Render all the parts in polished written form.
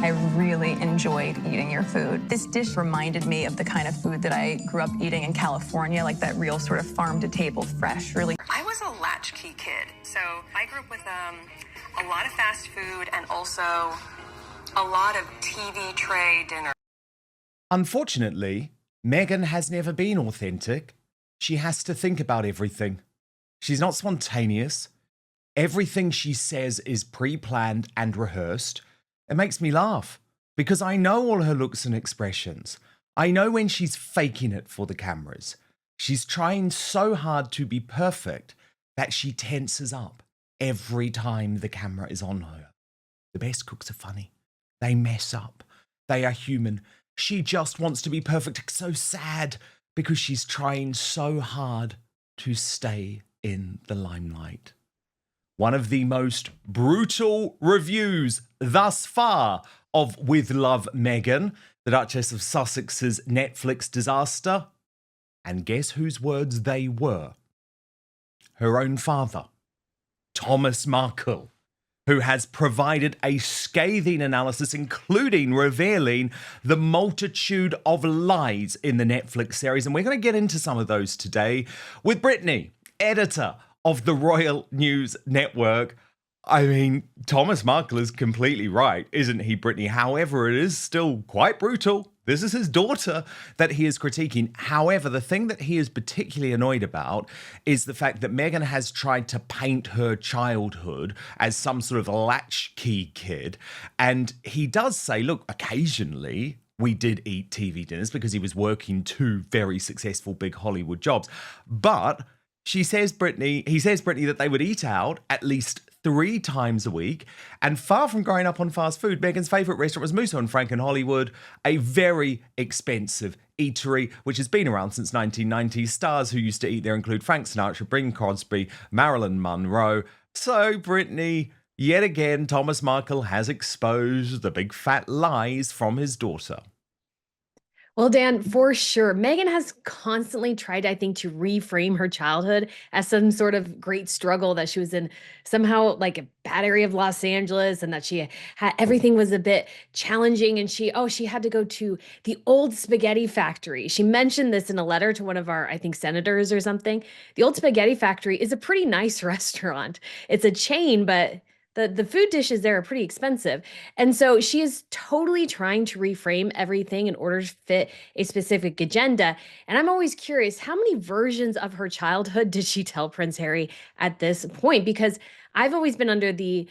I really enjoyed eating your food. This dish reminded me of the kind of food that I grew up eating in California, like that real sort of farm-to-table fresh, really. I was a latchkey kid, so I grew up with a lot of fast food and also a lot of TV tray dinner. Unfortunately, Meghan has never been authentic. She has to think about everything. She's not spontaneous. Everything she says is pre-planned and rehearsed. It makes me laugh because I know all her looks and expressions. I know when she's faking it for the cameras. She's trying so hard to be perfect that she tenses up every time the camera is on her. The best cooks are funny. They mess up. They are human. She just wants to be perfect. It's so sad because she's trying so hard to stay in the limelight. One of the most brutal reviews thus far of With Love Meghan, the Duchess of Sussex's Netflix disaster. And guess whose words they were? Her own father, Thomas Markle, who has provided a scathing analysis, including revealing the multitude of lies in the Netflix series. And we're going to get into some of those today with Brittany, editor of the Royal News Network. I mean, Thomas Markle is completely right, isn't he, Brittany? However, it is still quite brutal. This is his daughter that he is critiquing. However, the thing that he is particularly annoyed about is the fact that Meghan has tried to paint her childhood as some sort of latchkey kid. And he does say, look, occasionally we did eat TV dinners because he was working two very successful big Hollywood jobs. But he says, Brittany, that they would eat out at least 3 times a week. And far from growing up on fast food, Meghan's favourite restaurant was Musso and Frank in Hollywood, a very expensive eatery, which has been around since 1990. Stars who used to eat there include Frank Sinatra, Bing Crosby, Marilyn Monroe. So, Brittany, yet again, Thomas Markle has exposed the big fat lies from his daughter. Well, Dan, for sure. Meghan has constantly tried, I think, to reframe her childhood as some sort of great struggle that she was in somehow like a bad area of Los Angeles and that she had everything was a bit challenging. And she had to go to the old spaghetti factory. She mentioned this in a letter to one of our, I think, senators or something. The old spaghetti factory is a pretty nice restaurant. It's a chain, but the food dishes there are pretty expensive. And so she is totally trying to reframe everything in order to fit a specific agenda. And I'm always curious, how many versions of her childhood did she tell Prince Harry at this point? Because I've always been under the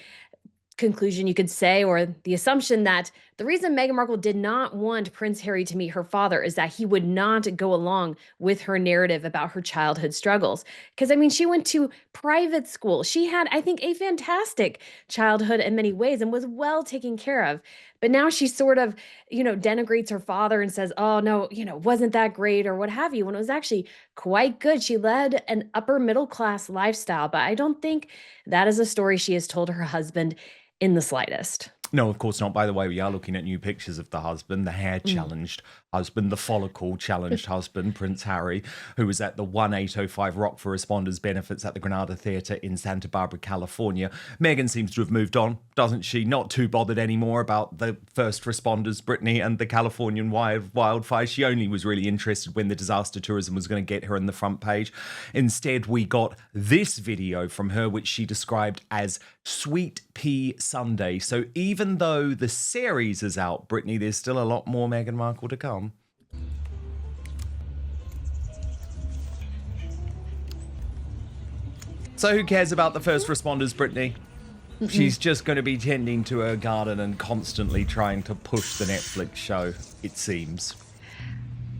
conclusion, you could say, or the assumption that the reason Meghan Markle did not want Prince Harry to meet her father is that he would not go along with her narrative about her childhood struggles. Because, I mean, she went to private school. She had, I think, a fantastic childhood in many ways and was well taken care of. But now she sort of, denigrates her father and says, oh, no, wasn't that great or what have you, when it was actually quite good. She led an upper middle class lifestyle, but I don't think that is a story she has told her husband in the slightest. No, of course not. By the way, we are looking at new pictures of the husband, the hair-challenged husband, the follicle-challenged husband, Prince Harry, who was at the 1805 Rock for Responders benefits at the Granada Theatre in Santa Barbara, California. Meghan seems to have moved on, doesn't she? Not too bothered anymore about the first responders, Brittany, and the Californian wildfire. She only was really interested when the disaster tourism was going to get her in the front page. Instead, we got this video from her, which she described as Sweet Pea Sunday. So even though the series is out, Brittany, there's still a lot more Meghan Markle to come. So who cares about the first responders, Brittany? She's just going to be tending to her garden and constantly trying to push the Netflix show, it seems.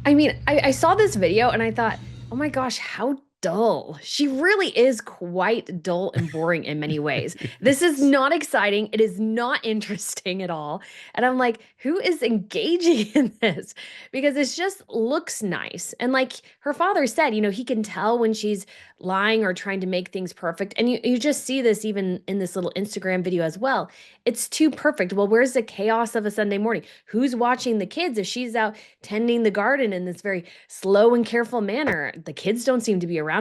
I mean, I saw this video and I thought, oh my gosh, how dull. She really is quite dull and boring in many ways. This is not exciting. It is not interesting at all. And I'm like, who is engaging in this? Because it just looks nice. And like her father said, he can tell when she's lying or trying to make things perfect. And you just see this even in this little Instagram video as well. It's too perfect. Well, where's the chaos of a Sunday morning? Who's watching the kids if she's out tending the garden in this very slow and careful manner? The kids don't seem to be around.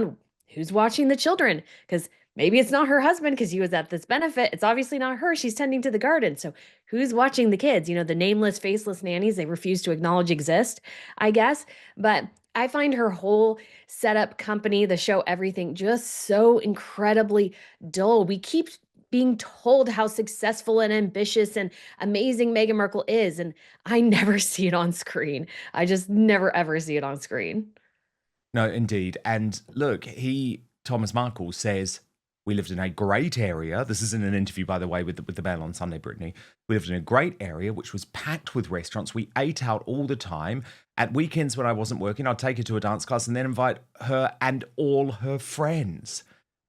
Who's watching the children? Because maybe it's not her husband because he was at this benefit. It's obviously not her. She's tending to the garden. So who's watching the kids? The nameless, faceless nannies they refuse to acknowledge exist, I guess. But I find her whole setup, company, the show, everything just so incredibly dull. We keep being told how successful and ambitious and amazing Meghan Markle is, and I never see it on screen. I just never ever see it on screen. No, indeed. And look, Thomas Markle says, we lived in a great area. This is in an interview, by the way, with the Mail on Sunday, Brittany. We lived in a great area, which was packed with restaurants. We ate out all the time. At weekends when I wasn't working, I'd take her to a dance class and then invite her and all her friends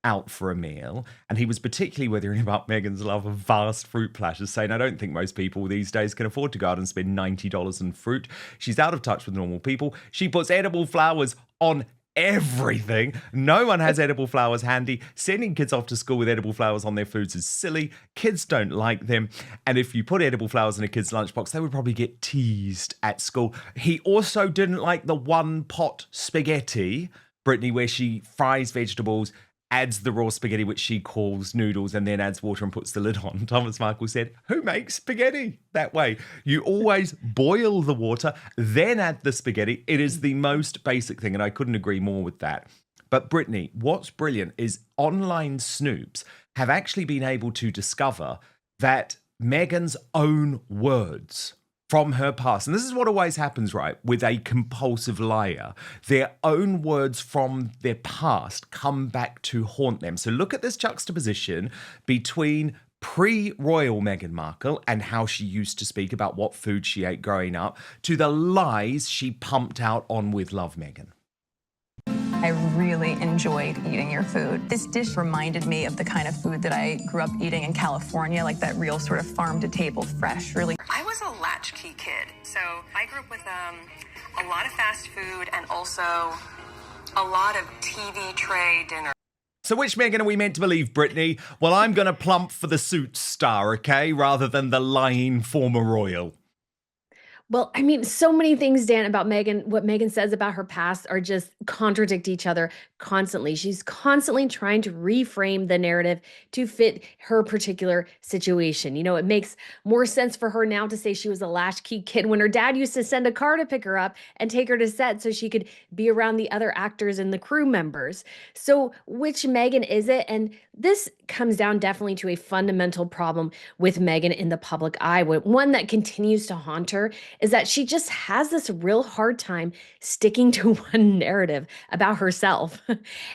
out for a meal. And he was particularly withering about Meghan's love of vast fruit platters, saying, I don't think most people these days can afford to go out and spend $90 on fruit. She's out of touch with normal people. She puts edible flowers on everything. No one has edible flowers handy. Sending kids off to school with edible flowers on their foods is silly. Kids don't like them. And if you put edible flowers in a kid's lunchbox, they would probably get teased at school. He also didn't like the one pot spaghetti, Brittany, where she fries vegetables, adds the raw spaghetti, which she calls noodles, and then adds water and puts the lid on. Thomas Markle said, who makes spaghetti that way? You always boil the water, then add the spaghetti. It is the most basic thing, and I couldn't agree more with that. But Brittany, what's brilliant is online snoops have actually been able to discover that Meghan's own words from her past, and this is what always happens, right, with a compulsive liar. Their own words from their past come back to haunt them. So look at this juxtaposition between pre-royal Meghan Markle and how she used to speak about what food she ate growing up to the lies she pumped out on With Love Meghan. I really enjoyed eating your food. This dish reminded me of the kind of food that I grew up eating in California, like that real sort of farm-to-table fresh, really. I was a latchkey kid, so I grew up with a lot of fast food and also a lot of TV tray dinner. So which Meghan are we meant to believe, Brittany? Well, I'm going to plump for the Suits star, okay, rather than the lying former royal. Well, I mean, so many things, Dan, about Meghan, what Meghan says about her past are just contradict each other constantly. She's constantly trying to reframe the narrative to fit her particular situation. It makes more sense for her now to say she was a latchkey kid when her dad used to send a car to pick her up and take her to set so she could be around the other actors and the crew members. So which Meghan is it? And this comes down definitely to a fundamental problem with Meghan in the public eye. One that continues to haunt her is that she just has this real hard time sticking to one narrative about herself.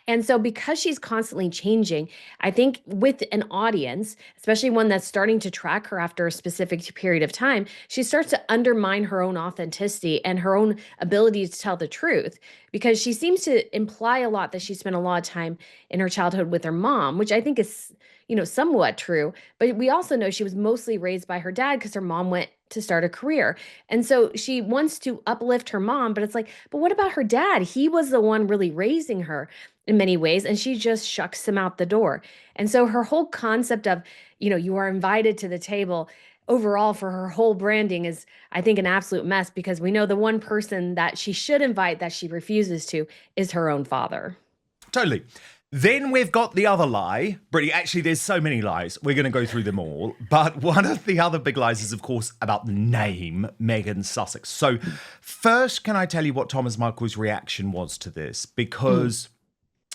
And so because she's constantly changing, I think with an audience, especially one that's starting to track her after a specific period of time, she starts to undermine her own authenticity and her own ability to tell the truth, because she seems to imply a lot that she spent a lot of time in her childhood with her mom, which I think is somewhat true. But we also know she was mostly raised by her dad because her mom went to start a career. And so she wants to uplift her mom, but it's like, but what about her dad? He was the one really raising her in many ways, and she just shucks him out the door. And so her whole concept of, you are invited to the table overall for her whole branding is, I think, an absolute mess, because we know the one person that she should invite that she refuses to is her own father. Totally. Then we've got the other lie. Brittany, actually, there's so many lies. We're going to go through them all. But one of the other big lies is, of course, about the name Meghan Sussex. So first, can I tell you what Thomas Markle's reaction was to this? Because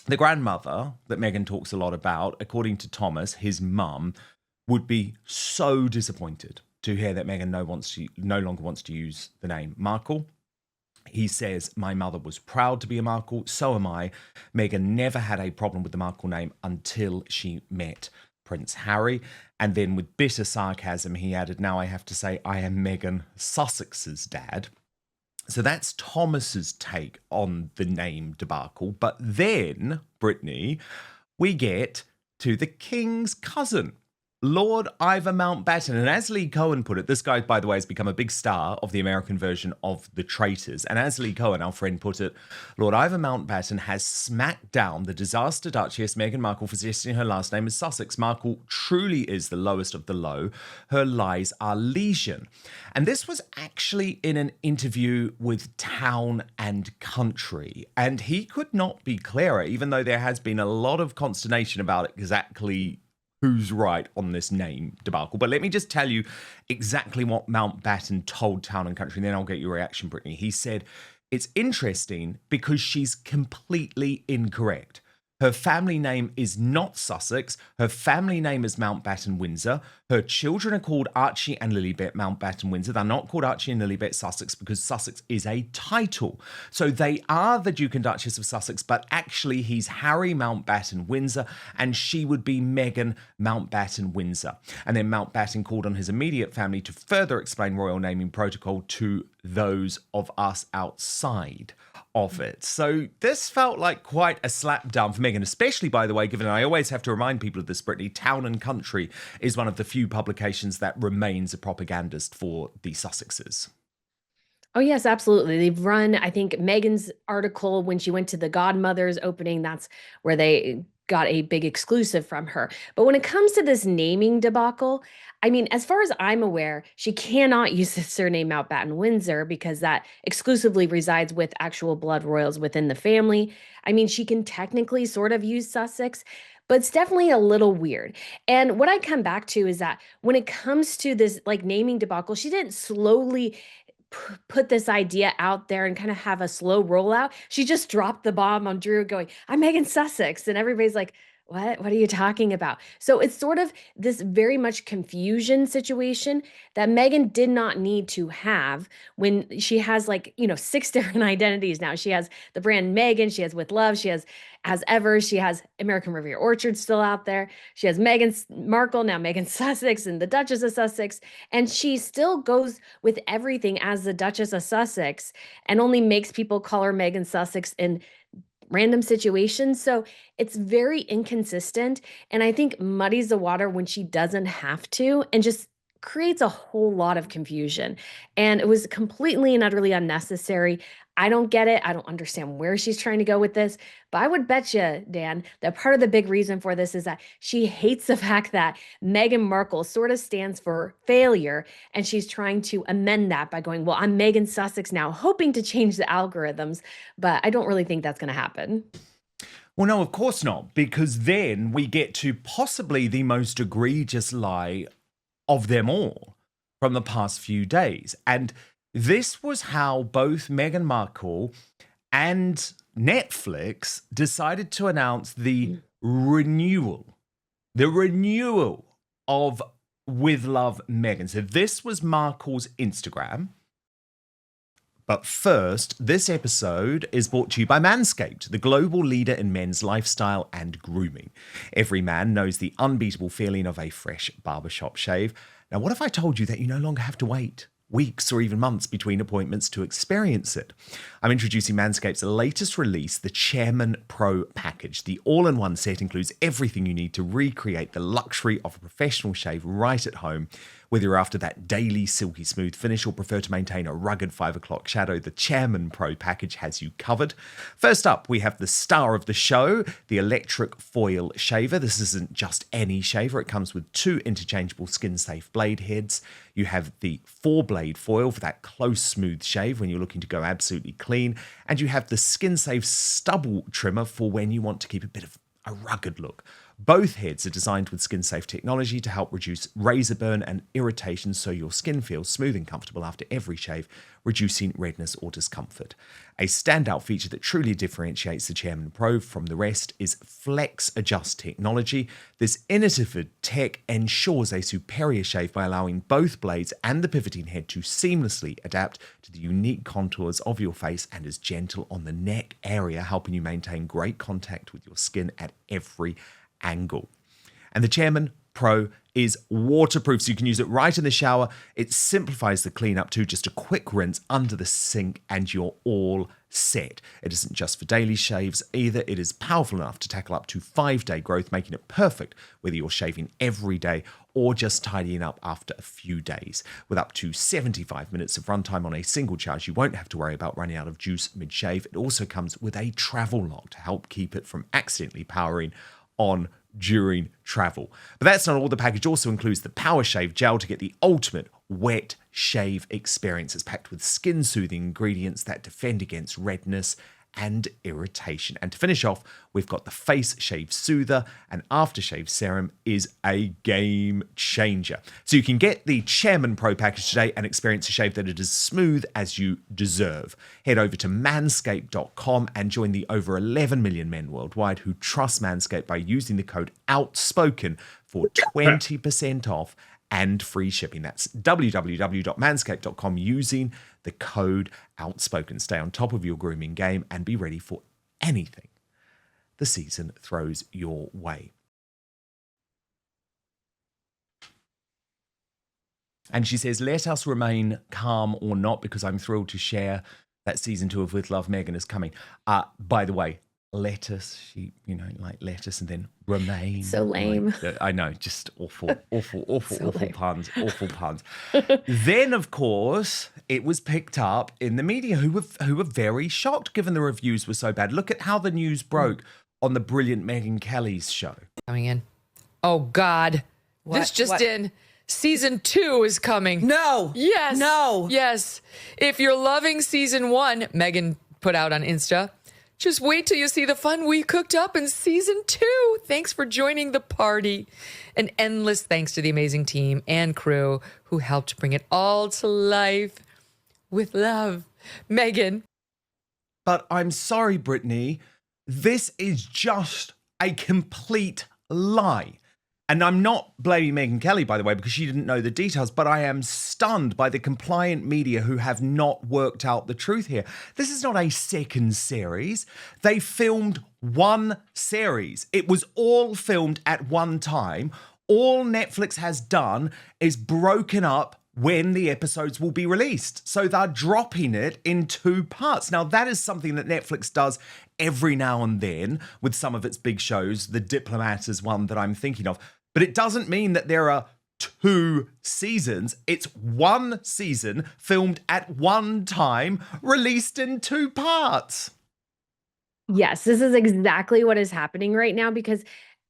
the grandmother that Meghan talks a lot about, according to Thomas, his mum, would be so disappointed to hear that Meghan no longer wants to use the name Markle. He says, my mother was proud to be a Markle, so am I. Meghan never had a problem with the Markle name until she met Prince Harry. And then with bitter sarcasm, he added, now I have to say I am Meghan Sussex's dad. So that's Thomas's take on the name debacle. But then, Brittany, we get to the king's cousin, Lord Ivor Mountbatten. And as Lee Cohen put it, this guy, by the way, has become a big star of the American version of The Traitors. And as Lee Cohen, our friend, put it, Lord Ivor Mountbatten has smacked down the disaster Duchess Meghan Markle for suggesting her last name is Sussex. Markle truly is the lowest of the low. Her lies are legion. And this was actually in an interview with Town and Country. And he could not be clearer, even though there has been a lot of consternation about exactly who's right on this name debacle. But let me just tell you exactly what Mountbatten told Town and Country, and then I'll get your reaction, Brittany. He said, it's interesting because she's completely incorrect. Her family name is not Sussex. Her family name is Mountbatten Windsor. Her children are called Archie and Lilibet Mountbatten Windsor. They're not called Archie and Lilibet Sussex because Sussex is a title. So they are the Duke and Duchess of Sussex, but actually he's Harry Mountbatten Windsor and she would be Meghan Mountbatten Windsor. And then Mountbatten called on his immediate family to further explain royal naming protocol to those of us outside of it. So this felt like quite a slap down for Meghan, especially, by the way, given I always have to remind people of this, Brittany, Town and Country is one of the few publications that remains a propagandist for the Sussexes. Oh, yes, absolutely. They've run, I think, Meghan's article when she went to the Godmother's opening, that's where they got a big exclusive from her. But when it comes to this naming debacle, I mean, as far as I'm aware, she cannot use the surname Mountbatten Windsor because that exclusively resides with actual blood royals within the family. I mean, she can technically sort of use Sussex, but it's definitely a little weird. And what I come back to is that when it comes to this like naming debacle, she didn't slowly put this idea out there and kind of have a slow rollout. She just dropped the bomb on Drew going, I'm Meghan Sussex. And everybody's like, what are you talking about? So it's sort of this very much confusion situation that Meghan did not need to have when she has like, 6 different identities now. She has the brand Meghan, she has With Love, she has As Ever, she has American Riviera Orchard still out there. She has Meghan Markle, now Meghan Sussex and the Duchess of Sussex. And she still goes with everything as the Duchess of Sussex and only makes people call her Meghan Sussex in random situations. So it's very inconsistent. And I think muddies the water when she doesn't have to and just creates a whole lot of confusion. And it was completely and utterly unnecessary. I don't get it. I don't understand where she's trying to go with this. But I would bet you, Dan, that part of the big reason for this is that she hates the fact that Meghan Markle sort of stands for failure. And she's trying to amend that by going, well, I'm Meghan Sussex now, hoping to change the algorithms. But I don't really think that's going to happen. Well, no, of course not, because then we get to possibly the most egregious lie of them all from the past few days. And this was how both Meghan Markle and Netflix decided to announce the renewal of With Love Meghan. So this was Markle's Instagram. But first, this episode is brought to you by Manscaped, the global leader in men's lifestyle and grooming. Every man knows the unbeatable feeling of a fresh barbershop shave. Now, what if I told you that you no longer have to wait weeks or even months between appointments to experience it? I'm introducing Manscaped's latest release, the Chairman Pro package. The all-in-one set includes everything you need to recreate the luxury of a professional shave right at home. Whether you're after that daily silky smooth finish or prefer to maintain a rugged 5 o'clock shadow, the Chairman Pro package has you covered. First up, we have the star of the show, the electric foil shaver. This isn't just any shaver. It comes with 2 interchangeable skin-safe blade heads. You have the 4-blade foil for that close, smooth shave when you're looking to go absolutely clean. And you have the skin-safe stubble trimmer for when you want to keep a bit of a rugged look. Both heads are designed with skin-safe technology to help reduce razor burn and irritation so your skin feels smooth and comfortable after every shave, reducing redness or discomfort. A standout feature that truly differentiates the Chairman Pro from the rest is Flex Adjust technology. This innovative tech ensures a superior shave by allowing both blades and the pivoting head to seamlessly adapt to the unique contours of your face and is gentle on the neck area, helping you maintain great contact with your skin at every angle. And the Chairman Pro is waterproof, so you can use it right in the shower. It simplifies the cleanup too, just a quick rinse under the sink and you're all set. It isn't just for daily shaves either. It is powerful enough to tackle up to 5-day growth, making it perfect whether you're shaving every day or just tidying up after a few days. With up to 75 minutes of runtime on a single charge, you won't have to worry about running out of juice mid-shave. It also comes with a travel lock to help keep it from accidentally powering on during travel. But that's not all. The package also includes the Power Shave Gel to get the ultimate wet shave experience. It's packed with skin-soothing ingredients that defend against redness and irritation. And to finish off, we've got the Face Shave Soother, and aftershave serum is a game changer. So you can get the Chairman Pro package today and experience a shave that is as smooth as you deserve. Head over to manscaped.com and join the over 11 million men worldwide who trust Manscaped by using the code OUTSPOKEN for 20% off and free shipping. That's www.manscaped.com using the code OUTSPOKEN. Stay on top of your grooming game and be ready for anything the season throws your way. And she says, let us remain calm or not, because I'm thrilled to share that season 2 of With Love, Meghan is coming. By the way, lettuce, she, like lettuce and then remain. So lame. I know, just awful So lame. puns, awful puns. Then, of course, it was picked up in the media who were very shocked given the reviews were so bad. Look at how the news broke on the brilliant Megyn Kelly's show. Coming in. Oh, God. This just in. Season 2 is coming. No. Yes. No. Yes. If you're loving season 1, Megyn put out on Insta, just wait till you see the fun we cooked up in season 2. Thanks for joining the party. An endless thanks to the amazing team and crew who helped bring it all to life. With love, Megyn. But I'm sorry, Brittany, this is just a complete lie. And I'm not blaming Megyn Kelly, by the way, because she didn't know the details, but I am stunned by the compliant media who have not worked out the truth here. This is not a second series. They filmed one series. It was all filmed at one time. All Netflix has done is broken up when the episodes will be released. So they're dropping it in 2 parts. Now, that is something that Netflix does every now and then with some of its big shows. The Diplomat is one that I'm thinking of. But it doesn't mean that there are 2 seasons. It's one season filmed at one time, released in 2 parts. Yes, this is exactly what is happening right now, because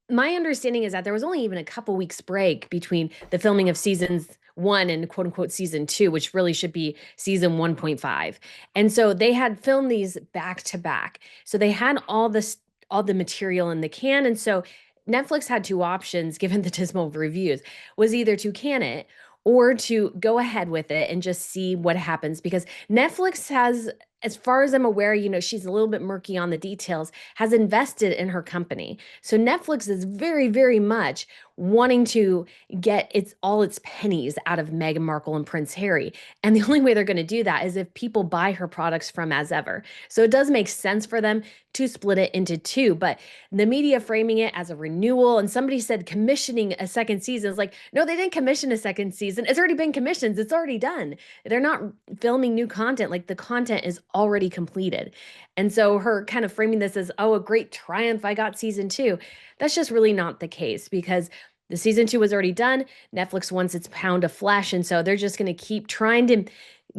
my understanding is that there was only even a couple weeks break between the filming of seasons 1 and quote unquote season 2, which really should be season 1.5. And so they had filmed these back to back. So they had all the material in the can. And so Netflix had 2 options, given the dismal reviews, was either to can it or to go ahead with it and just see what happens. Because Netflix has, as far as I'm aware, she's a little bit murky on the details, has invested in her company. So Netflix is very, very much wanting to get all its pennies out of Meghan Markle and Prince Harry. And the only way they're going to do that is if people buy her products from As Ever. So it does make sense for them to split it into 2, but the media framing it as a renewal, and somebody said commissioning a second season. It's like, no, they didn't commission a second season. It's already been commissioned. It's already done. They're not filming new content. Like, the content is already completed. And so her kind of framing this as, oh, a great triumph, I got season 2. That's just really not the case, because the season 2 was already done. Netflix wants its pound of flesh. And so they're just going to keep trying to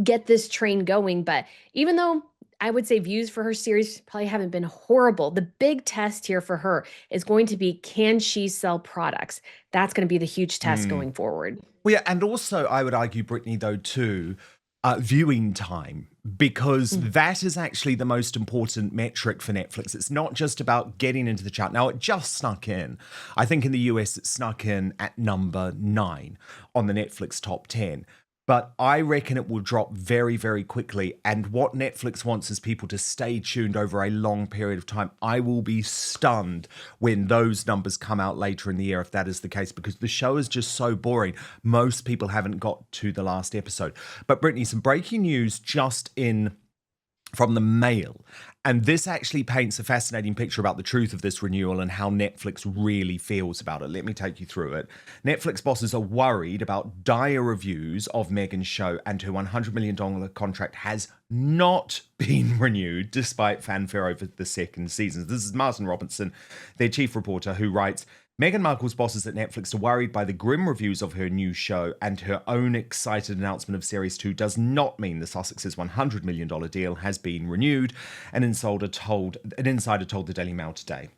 get this train going. But even though I would say views for her series probably haven't been horrible, the big test here for her is going to be, can she sell products? That's going to be the huge test going forward. Well, yeah, and also I would argue, Brittany, though, too, viewing time, because that is actually the most important metric for Netflix. It's not just about getting into the chart. Now, it just snuck in. I think in the US, it snuck in at number 9 on the Netflix top 10. But I reckon it will drop very, very quickly. And what Netflix wants is people to stay tuned over a long period of time. I will be stunned when those numbers come out later in the year, if that is the case, because the show is just so boring. Most people haven't got to the last episode. But Brittany, some breaking news just in from the Mail. And this actually paints a fascinating picture about the truth of this renewal and how Netflix really feels about it. Let me take you through it. Netflix bosses are worried about dire reviews of Meghan's show, and her $100 million contract has not been renewed despite fanfare over the second season. This is Martin Robinson, their chief reporter, who writes, Meghan Markle's bosses at Netflix are worried by the grim reviews of her new show, and her own excited announcement of Series 2 does not mean the Sussex's $100 million deal has been renewed, an insider told the Daily Mail today.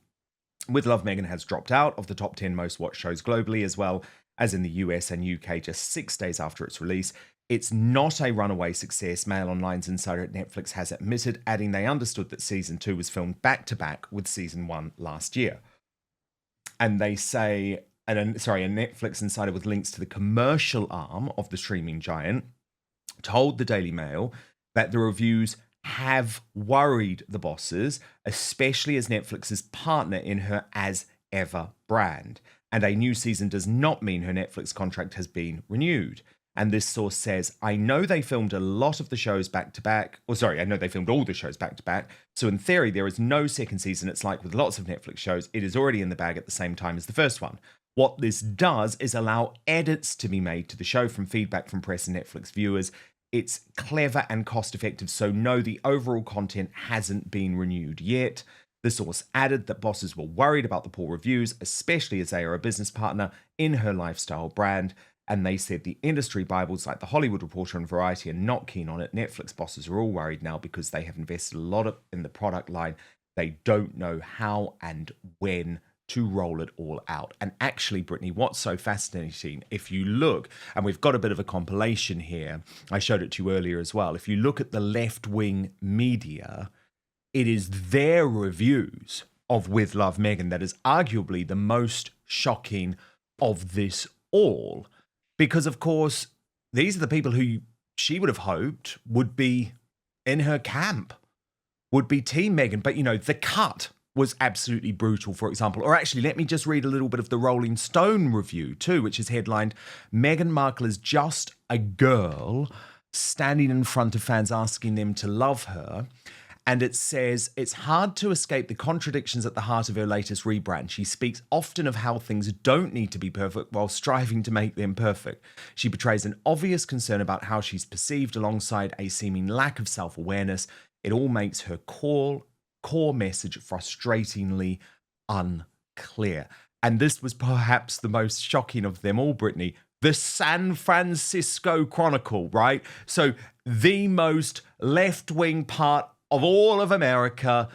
With Love, Meghan has dropped out of the top 10 most watched shows globally, as well as in the US and UK just 6 days after its release. It's not a runaway success, Mail Online's insider at Netflix has admitted, adding they understood that Season 2 was filmed back-to-back with Season 1 last year. And they say, a Netflix insider with links to the commercial arm of the streaming giant told the Daily Mail that the reviews have worried the bosses, especially as Netflix's partner in her As Ever brand. And a new season does not mean her Netflix contract has been renewed. And this source says, I know they filmed a lot of the shows back to back. I know they filmed all the shows back to back. So in theory, there is no second season. It's like with lots of Netflix shows, it is already in the bag at the same time as the first one. What this does is allow edits to be made to the show from feedback from press and Netflix viewers. It's clever and cost effective. So no, the overall content hasn't been renewed yet. The source added that bosses were worried about the poor reviews, especially as they are a business partner in her lifestyle brand. And they said the industry Bibles like The Hollywood Reporter and Variety are not keen on it. Netflix bosses are all worried now because they have invested a lot in the product line. They don't know how and when to roll it all out. And actually, Brittany, what's so fascinating, if you look, and we've got a bit of a compilation here, I showed it to you earlier as well. If you look at the left-wing media, it is their reviews of With Love, Meghan that is arguably the most shocking of this all. Because, of course, these are the people who she would have hoped would be in her camp, would be Team Meghan. But, the cut was absolutely brutal, for example. Or actually, let me just read a little bit of the Rolling Stone review, too, which is headlined, Meghan Markle is just a girl standing in front of fans asking them to love her. And it says, it's hard to escape the contradictions at the heart of her latest rebrand. She speaks often of how things don't need to be perfect while striving to make them perfect. She betrays an obvious concern about how she's perceived alongside a seeming lack of self-awareness. It all makes her core message frustratingly unclear. And this was perhaps the most shocking of them all, Brittany. The San Francisco Chronicle, right? So the most left-wing part of all of America,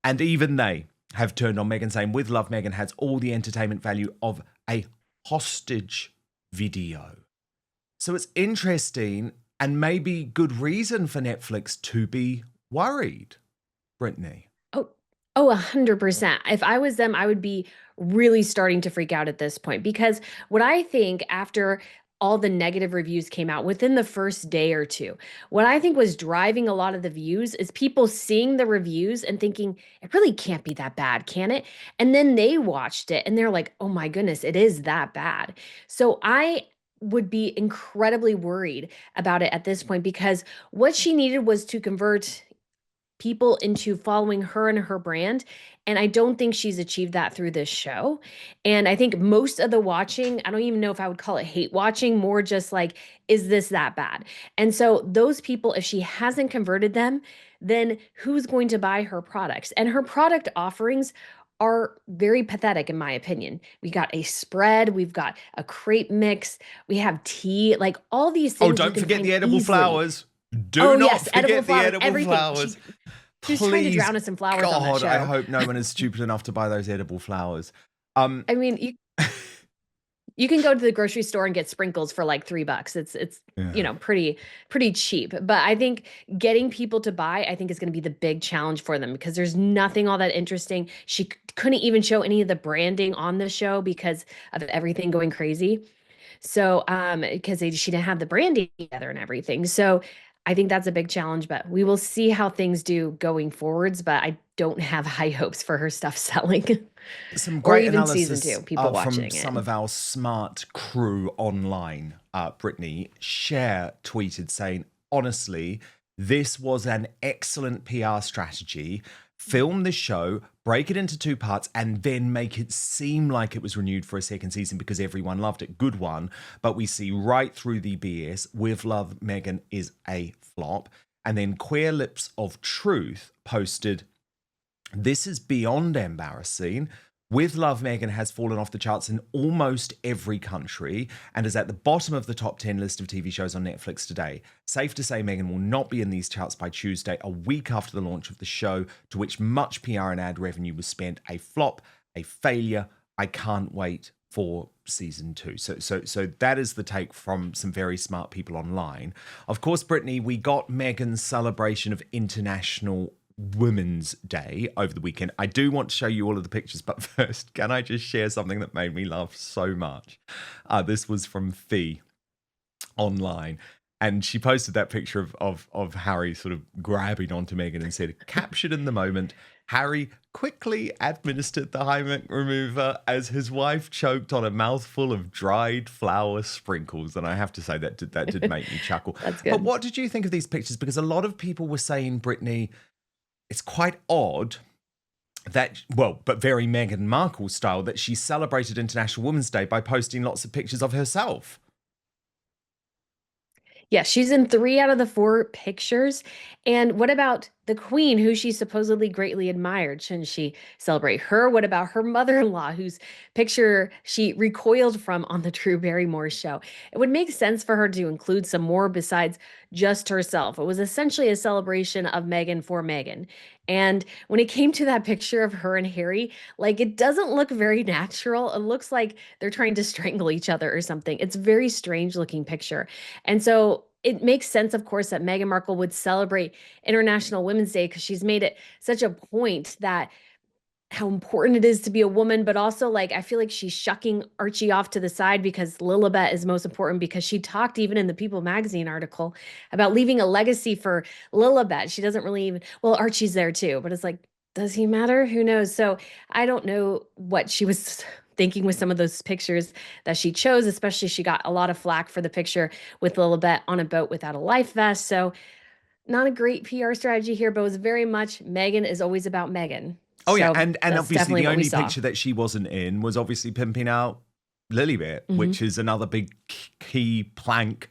and even they have turned on Meghan, saying With Love, Meghan has all the entertainment value of a hostage video. So it's interesting and maybe good reason for Netflix to be worried, Brittany. Oh, 100%. If I was them, I would be really starting to freak out at this point, because what I think after all the negative reviews came out within the first day or two, what I think was driving a lot of the views is people seeing the reviews and thinking, it really can't be that bad, can it? And then they watched it and they're like, oh my goodness, it is that bad. So I would be incredibly worried about it at this point, because what she needed was to convert people into following her and her brand. And I don't think she's achieved that through this show. And I think most of the watching, I don't even know if I would call it hate watching, more just like, is this that bad? And so those people, if she hasn't converted them, then who's going to buy her products? And her product offerings are very pathetic, in my opinion. We got a spread, we've got a crepe mix, we have tea, like all these things. Oh, don't forget the edible flowers. Do not yes, forget edible the flowers, edible everything. flowers. She's trying to drown us in flowers on that show. I hope no one is stupid enough to buy those edible flowers. I mean, you can go to the grocery store and get sprinkles for like $3. It's pretty cheap. But I think getting people to buy, I think, is going to be the big challenge for them, because there's nothing all that interesting. She couldn't even show any of the branding on the show because of everything going crazy. So, because she didn't have the branding together and everything. So I think that's a big challenge, but we will see how things do going forwards. But I don't have high hopes for her stuff selling. Some great or even analysis season 2, people watching from some of our smart crew online. Brittany Cher tweeted saying, honestly, This was an excellent PR strategy. Film the show, break it into 2 parts, and then make it seem like it was renewed for a second season because everyone loved it. Good one. But we see right through the BS. With Love, Meghan is a flop. And then Queer Lips of Truth posted, "This is beyond embarrassing. With Love, Meghan has fallen off the charts in almost every country and is at the bottom of the top 10 list of TV shows on Netflix today. Safe to say Meghan will not be in these charts by Tuesday, a week after the launch of the show, to which much PR and ad revenue was spent. A flop, a failure. I can't wait for season 2. So that is the take from some very smart people online. Of course, Brittany, we got Meghan's celebration of International Women's Day over the weekend. I do want to show you all of the pictures, but first, can I just share something that made me laugh so much? This was from Fee online, and she posted that picture of Harry sort of grabbing onto Meghan and said, "Captured in the moment, Harry quickly administered the Heimlich remover as his wife choked on a mouthful of dried flower sprinkles." And I have to say that did make me chuckle. That's good. But what did you think of these pictures? Because a lot of people were saying, Brittany, it's quite odd that, well, but very Meghan Markle style, that she celebrated International Women's Day by posting lots of pictures of herself. Yeah, she's in 3 out of the 4 pictures. And what about the Queen, who she supposedly greatly admired? Shouldn't she celebrate her? What about her mother-in-law, whose picture she recoiled from on the Drew Barrymore show? It would make sense for her to include some more besides just herself. It was essentially a celebration of Meghan for Meghan. And when it came to that picture of her and Harry, like, it doesn't look very natural. It looks like they're trying to strangle each other or something. It's a very strange looking picture. And so it makes sense, of course, that Meghan Markle would celebrate International Women's Day because she's made it such a point that how important it is to be a woman, but also, like, I feel like she's shucking Archie off to the side because Lilibet is most important, because she talked even in the People magazine article about leaving a legacy for Lilibet. She doesn't really even, well, Archie's there too, but it's like, does he matter? Who knows? So I don't know what she was thinking with some of those pictures that she chose, especially she got a lot of flack for the picture with Lilibet on a boat without a life vest. So not a great PR strategy here, but it was very much Meghan is always about Meghan. Oh, yeah, So and that's obviously definitely the what we only saw. picture that she wasn't in was obviously pimping out Lilibet, which is another big key plank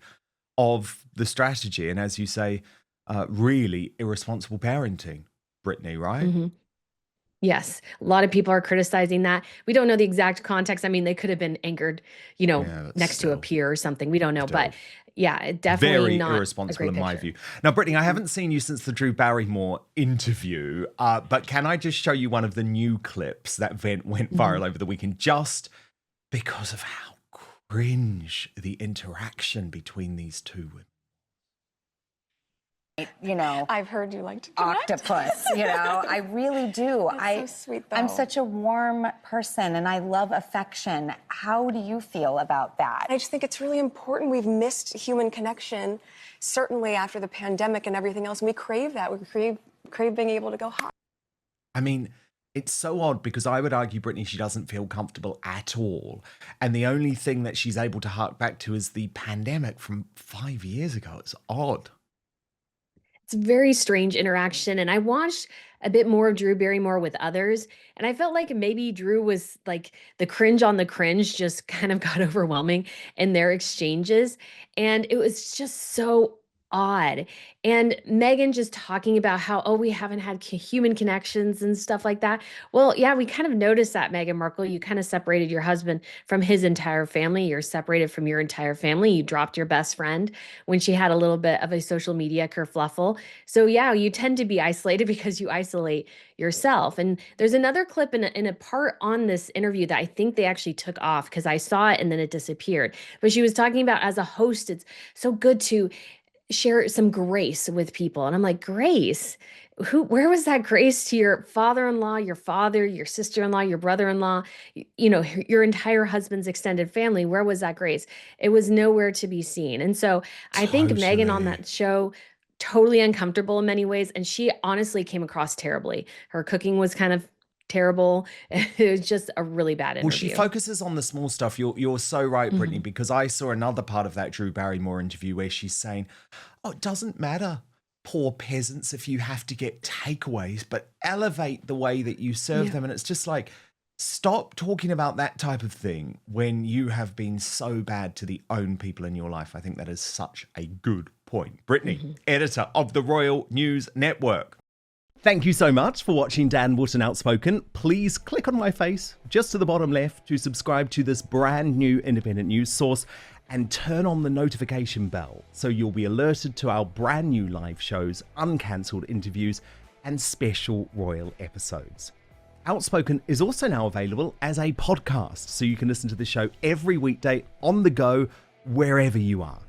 of the strategy. And as you say, really irresponsible parenting, Brittany, right? Yes, a lot of people are criticizing that. We don't know the exact context. I mean, they could have been anchored, Yeah, but next to a still. pier or something. We don't know, Still. but yeah, it definitely Very not irresponsible a in great my picture. view. Now, Brittany, I haven't seen you since the Drew Barrymore interview, but can I just show you one of the new clips that went viral over the weekend, just because of how cringe the interaction between these two women? I've heard you like to octopus, I really do. That's so sweet, I'm though. such a warm person and I love affection. How do you feel about that? I just think it's really important. We've missed human connection, certainly after the pandemic and everything else. And we crave that. We crave being able to go hot. I mean, it's so odd because I would argue, Brittany, she doesn't feel comfortable at all. And the only thing that she's able to hark back to is the pandemic from 5 years ago. It's odd. It's a very strange interaction. And I watched a bit more of Drew Barrymore with others. And I felt like maybe Drew was like the cringe on the cringe just kind of got overwhelming in their exchanges. And it was just so odd. And Meghan just talking about how, oh, we haven't had human connections and stuff like that. Well, yeah, we kind of noticed that, Meghan Markle. You kind of separated your husband from his entire family. You're separated from your entire family. You dropped your best friend when she had a little bit of a social media kerfluffle. So yeah, you tend to be isolated because you isolate yourself. And there's another clip in a part on this interview that I think they actually took off because I saw it and then it disappeared. But she was talking about, as a host, it's so good to share some grace with people. And I'm like, grace? Where was that grace to your father-in-law, your father, your sister-in-law, your brother-in-law, your entire husband's extended family? Where was that grace? It was nowhere to be seen. And so I think Meghan on that show, totally uncomfortable in many ways. And she honestly came across terribly. Her cooking was kind of terrible. It was just a really bad interview. Well, she focuses on the small stuff. You're so right, Brittany, because I saw another part of that Drew Barrymore interview where she's saying, oh, it doesn't matter poor peasants if you have to get takeaways, but elevate the way that you serve them. And it's just like, stop talking about that type of thing when you have been so bad to the own people in your life. I think that is such a good point. Brittany, editor of the Royal News Network. Thank you so much for watching Dan Wootton Outspoken. Please click on my face just to the bottom left to subscribe to this brand new independent news source and turn on the notification bell so you'll be alerted to our brand new live shows, uncancelled interviews, and special royal episodes. Outspoken is also now available as a podcast, so you can listen to the show every weekday on the go, wherever you are.